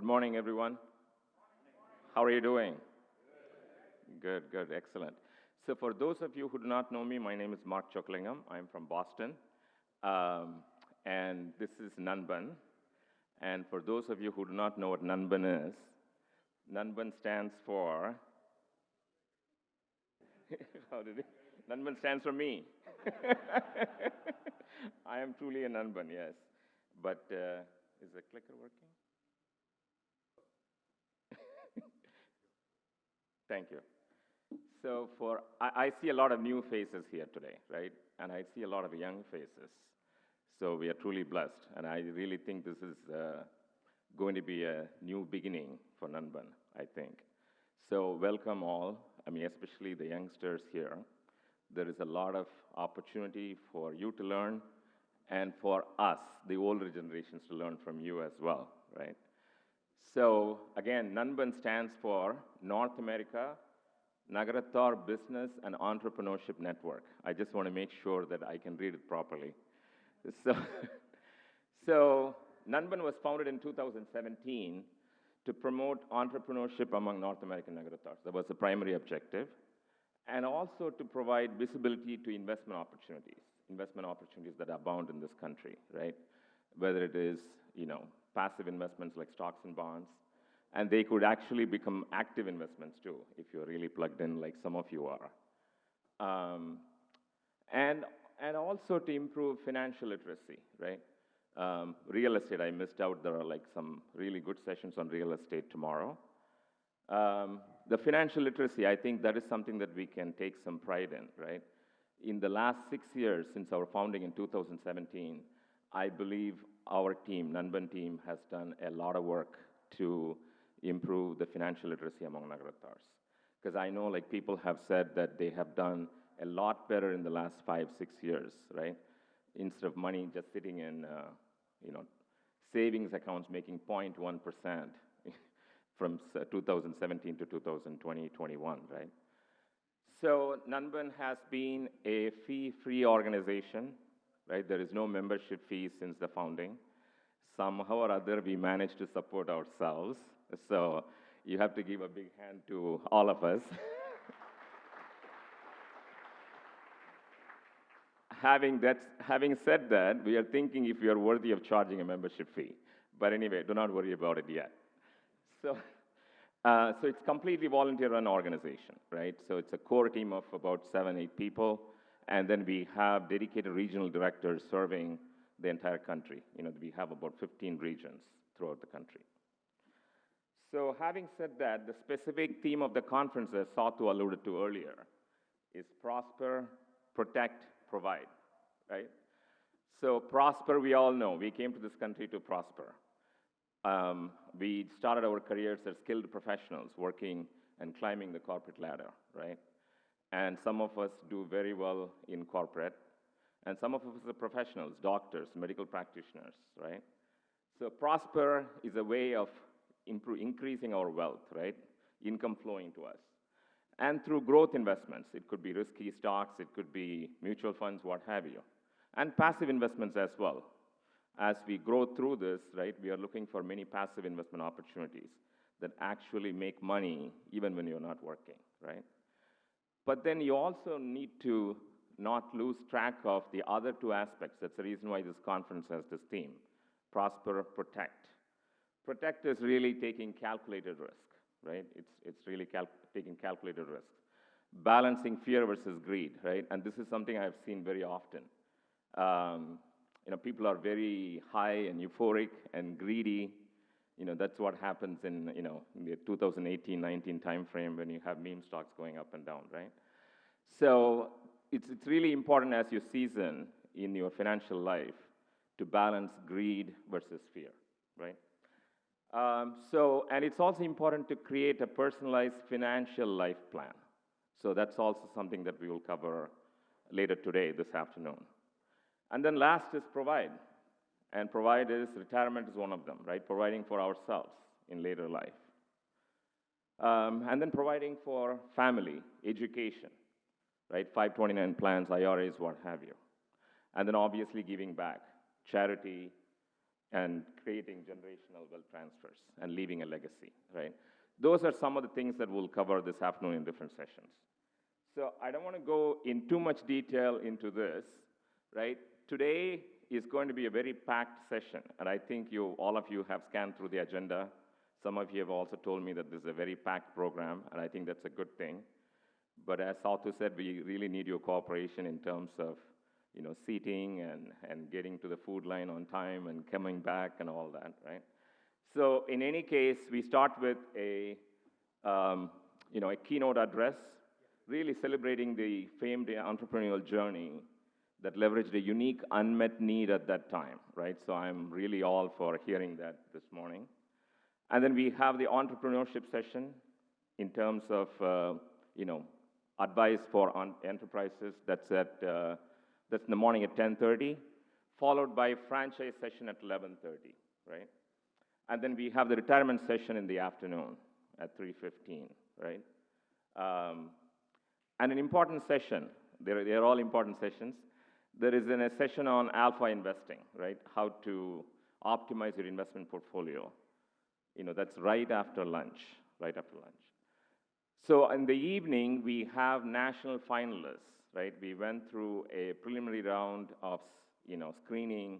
Good morning, everyone. How are you doing? Good, good, excellent. So for those of you who do not know me, my name is Mark Choklingam. I'm from Boston. Um, and this is Nanben. And for those of you who do not know what Nanben is, Nanben stands for, how did it? Nanben stands for me. I am truly a Nanben, yes. But is the clicker working? Thank you. So I see a lot of new faces here today, right? And I see a lot of young faces. So we are truly blessed. And I really think this is going to be a new beginning for Nanben, I think. So welcome all, I mean, especially the youngsters here. There is a lot of opportunity for you to learn and for us, the older generations, to learn from you as well, right? So again, Nanben stands for North America Nagarathar Business and Entrepreneurship Network. I just want to make sure that I can read it properly. So, so Nanben was founded in 2017 to promote entrepreneurship among North American Nagarathars. That was the primary objective. And also to provide visibility to investment opportunities that abound in this country, right? Whether it is, passive investments like stocks and bonds, and they could actually become active investments too, if you're really plugged in like some of you are. And also to improve financial literacy, right? Real estate, I missed out. There are like some really good sessions on real estate tomorrow. The financial literacy, I think that is something that we can take some pride in, right? In the last 6 years since our founding in 2017, I believe our team, Nanben team, has done a lot of work to improve the financial literacy among Nagarathars. Because I know like people have said that they have done a lot better in the last 5, 6 years, right? Instead of money just sitting in, savings accounts making 0.1% from 2017 to 2020, 21, right? So Nanben has been a fee-free organization, right? There is no membership fee since the founding. Somehow or other, we managed to support ourselves. So you have to give a big hand to all of us. Having said that, we are thinking if we are worthy of charging a membership fee. But anyway, do not worry about it yet. So it's completely volunteer-run organization, right? So it's a core team of about 7, 8 people. And then we have dedicated regional directors serving the entire country. We have about 15 regions throughout the country. So having said that, the specific theme of the conference, as Satu alluded to earlier, is prosper, protect, provide, right? So prosper, we all know. We came to this country to prosper. We started our careers as skilled professionals working and climbing the corporate ladder, right? And some of us do very well in corporate. And some of us are professionals, doctors, medical practitioners, right? So prosper is a way of increasing our wealth, right? Income flowing to us. And through growth investments, it could be risky stocks, it could be mutual funds, what have you. And passive investments as well. As we grow through this, right, we are looking for many passive investment opportunities that actually make money even when you're not working, right? But then you also need to not lose track of the other 2 aspects. That's the reason why this conference has this theme, prosper, protect. Protect is really taking calculated risk, right? It's really taking calculated risk. Balancing fear versus greed, right? And this is something I've seen very often. People are very high and euphoric and greedy. That's what happens in the 2018-19 timeframe when you have meme stocks going up and down, right? So it's really important as you season in your financial life to balance greed versus fear, right? And it's also important to create a personalized financial life plan. So that's also something that we will cover later today, this afternoon. And then last is provide. And provide is, retirement is one of them, right? Providing for ourselves in later life. And then providing for family, education, right? 529 plans, IRAs, what have you. And then obviously giving back, charity, and creating generational wealth transfers and leaving a legacy, right? Those are some of the things that we'll cover this afternoon in different sessions. So I don't want to go in too much detail into this, right? Today is going to be a very packed session, and I think all of you have scanned through the agenda. Some of you have also told me that this is a very packed program, and I think that's a good thing. But as Sathu said, we really need your cooperation in terms of seating and getting to the food line on time and coming back and all that, right? So in any case, we start with a keynote address, really celebrating the famed entrepreneurial journey that leveraged a unique unmet need at that time, right? So I'm really all for hearing that this morning. And then we have the entrepreneurship session in terms of, advice for enterprises. That's in the morning at 10:30, followed by franchise session at 11:30, right? And then we have the retirement session in the afternoon at 3:15, right? And an important session, they're all important sessions. There is a session on alpha investing, right? How to optimize your investment portfolio. That's right after lunch. So in the evening, we have national finalists, right? We went through a preliminary round of, screening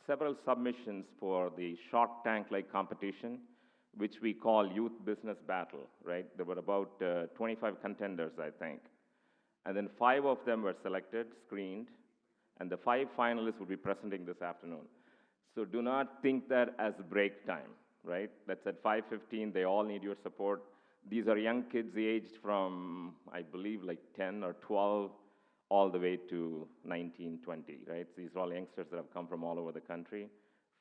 several submissions for the Shark Tank-like competition, which we call Youth Business Battle, right? There were about 25 contenders, I think. And then 5 of them were selected, screened, and the 5 finalists will be presenting this afternoon. So do not think that as break time, right? That's at 5:15. They all need your support. These are young kids aged from, I believe, like 10 or 12 all the way to 19, 20, right? These are all youngsters that have come from all over the country.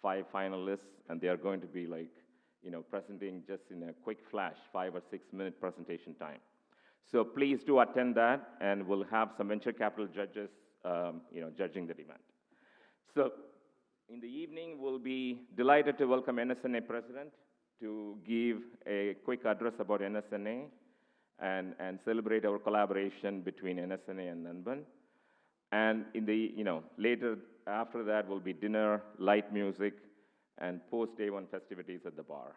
5 finalists, and they are going to be presenting just in a quick flash, 5 or 6 minute presentation time. So please do attend that, and we'll have some venture capital judges, judging that event. So in the evening, we'll be delighted to welcome NSNA President to give a quick address about NSNA and celebrate our collaboration between NSNA and Nanben. And in the, later after that will be dinner, light music, and post Day1 festivities at the bar.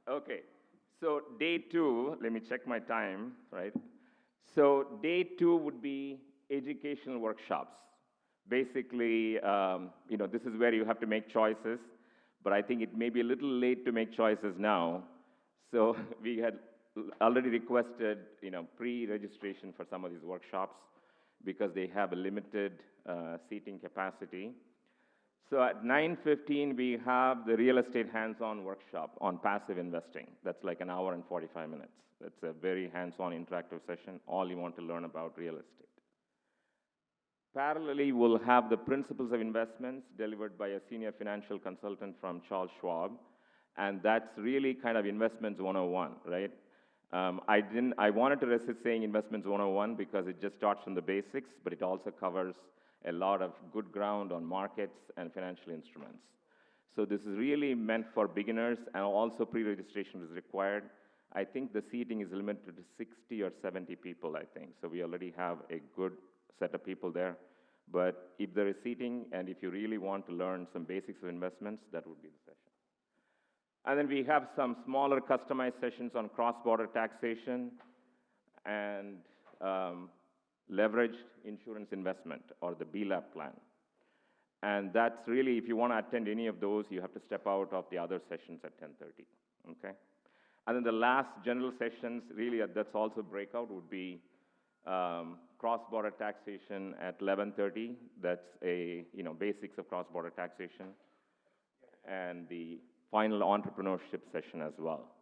Okay, so day 2, let me check my time, right? So day 2 would be educational workshops. Basically, this is where you have to make choices, but I think it may be a little late to make choices now. So we had already requested, pre-registration for some of these workshops because they have a limited seating capacity. So at 9:15, we have the real estate hands-on workshop on passive investing. That's like an hour and 45 minutes. That's a very hands-on interactive session, all you want to learn about real estate. Parallelly, we'll have the principles of investments delivered by a senior financial consultant from Charles Schwab, and that's really kind of investments 101, right? I wanted to resist saying investments 101 because it just starts from the basics, but it also covers a lot of good ground on markets and financial instruments. So this is really meant for beginners, and also pre-registration is required. I think the seating is limited to 60 or 70 people, I think. So we already have a good set of people there. But if there is seating, and if you really want to learn some basics of investments, that would be the session. And then we have some smaller customized sessions on cross-border taxation and leveraged insurance investment, or the BLAP plan. And that's really, if you want to attend any of those, you have to step out of the other sessions at 10:30, okay? And then the last general sessions, really, that's also breakout, would be cross-border taxation at 11:30. That's basics of cross-border taxation. And the final entrepreneurship session as well,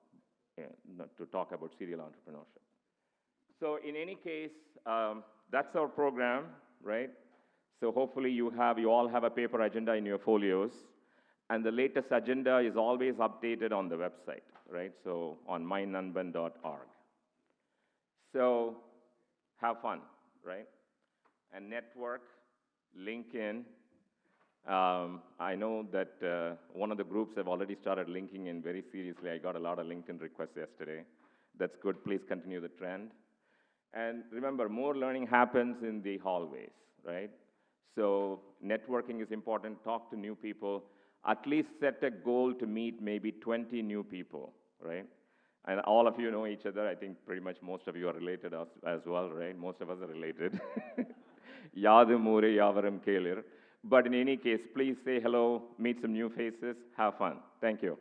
to talk about serial entrepreneurship. So in any case, that's our program, right? So hopefully you all have a paper agenda in your folios. And the latest agenda is always updated on the website, right? So on mynanben.org. So have fun, right? And network, LinkedIn. I know that one of the groups have already started linking in very seriously. I got a lot of LinkedIn requests yesterday. That's good. Please continue the trend. And remember, more learning happens in the hallways, right? So networking is important. Talk to new people. At least set a goal to meet maybe 20 new people, right? And all of you know each other. I think pretty much most of you are related as well, right? Most of us are related. Yadum Ure Yavaram Kelir. But in any case, please say hello, meet some new faces, have fun. Thank you.